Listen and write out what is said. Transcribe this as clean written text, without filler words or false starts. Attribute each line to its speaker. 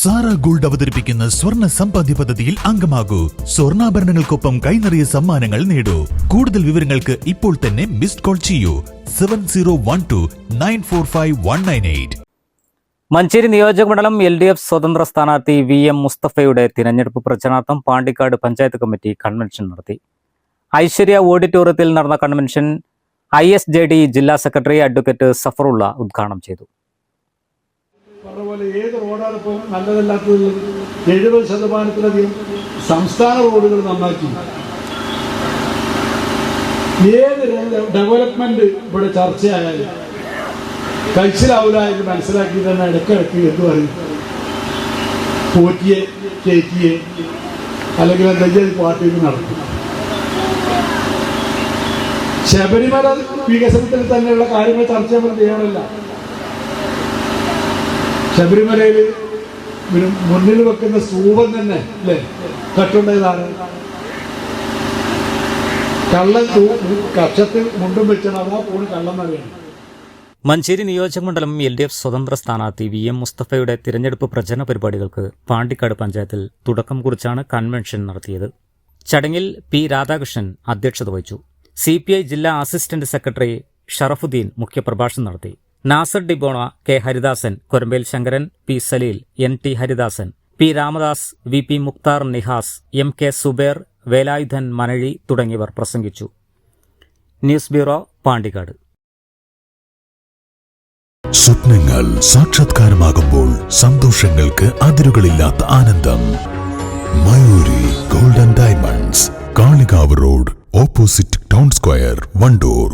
Speaker 1: Sara gold അവതരിപ്പിക്കുന്ന സ്വർണ്ണ സമ്പാദ്യ പദ്ധതിയിൽ അംഗമാകൂ. സ്വർണ്ണാഭരണങ്ങൾക്കൊപ്പം കൈനിറിയ സമ്മാനങ്ങൾ നേടൂ. കൂടുതൽ വിവരങ്ങൾക്ക് ഇപ്പോൾ തന്നെ മിസ്ഡ് കോൾ ചെയ്യൂ 7012945198.
Speaker 2: മഞ്ചേരി നിയോജകമണ്ഡലം LDF സ്വതന്ത്ര സ്ഥാനാർത്ഥി VM മുസ്തഫയുടെ തിരഞ്ഞെടുപ്പ് പ്രചരണാർത്ഥം പാണ്ടിക്കാട് പഞ്ചായത്ത് കമ്മിറ്റി കൺവെൻഷൻ നടത്തി. ഐശ്വര്യ ഓഡിറ്റോറിയത്തിൽ നടന്ന കൺവെൻഷൻ ISJD ജില്ലാ സെക്രട്ടറി അഡ്വക്കേറ്റ് സഫറുള്ള ഉദ്ഘാടനം ചെയ്തു.
Speaker 3: ഏത് റോഡാണ് ഇപ്പോൾ നല്ലതല്ലാത്തത്? 70% സംസ്ഥാന റോഡുകൾ നന്നാക്കി. ഏത് ഡെവലപ്മെന്റ് ഇവിടെ ചർച്ചയായാലും കഴിച്ചിലാവില്ല എന്ന് മനസ്സിലാക്കി തന്നെ ഇടയ്ക്കിടയ്ക്ക് എന്ത് പറയും, പോറ്റിയെ കയറ്റിയെ അല്ലെങ്കിൽ എന്തെങ്കിലും പാർട്ടിക്ക് നടക്കും. ശബരിമല വികസനത്തിൽ തന്നെയുള്ള കാര്യങ്ങൾ ചർച്ച ചെയ്യാറില്ല. ശബരിമലയിൽ മുന്നിൽ വെക്കുന്ന സ്തൂപം തന്നെ അല്ലേ കട്ടുണ്ടായതാണ്. കള്ളൻ കക്ഷത്തിൽ മുണ്ടും വെച്ചാണ് അതാ പോണ് കള്ളം അറിയണം.
Speaker 2: മഞ്ചേരി നിയോജകമണ്ഡലം LDF സ്വതന്ത്ര സ്ഥാനാർത്ഥി VM മുസ്തഫയുടെ തിരഞ്ഞെടുപ്പ് പ്രചരണ പരിപാടികൾക്ക് പാണ്ടിക്കാട് പഞ്ചായത്തിൽ തുടക്കം കുറിച്ചാണ് കൺവെൻഷൻ നടത്തിയത്. ചടങ്ങിൽ P. രാധാകൃഷ്ണൻ അധ്യക്ഷത വഹിച്ചു. CPI ജില്ലാ അസിസ്റ്റന്റ് സെക്രട്ടറി ഷറഫുദ്ദീൻ മുഖ്യപ്രഭാഷണം നടത്തി. Nasar ഡിബോണ, K. Haridasan, Korambel Sankaran, P. Saleel, NT Haridasan, P. Ramadas, VP Mukhtar Nihas, MK Zubair, Velayudhan Manazhi തുടങ്ങിയവർ പ്രസംഗിച്ചു. News bureau, Pandikkad.
Speaker 1: സ്വപ്നങ്ങൾ സാക്ഷാത്കാരമാകുമ്പോൾ സന്തോഷങ്ങൾക്ക് അതിരുകളില്ലാത്ത ആനന്ദം. Mayuri golden diamonds, Kalikavu road, opposite town square, Wandoor.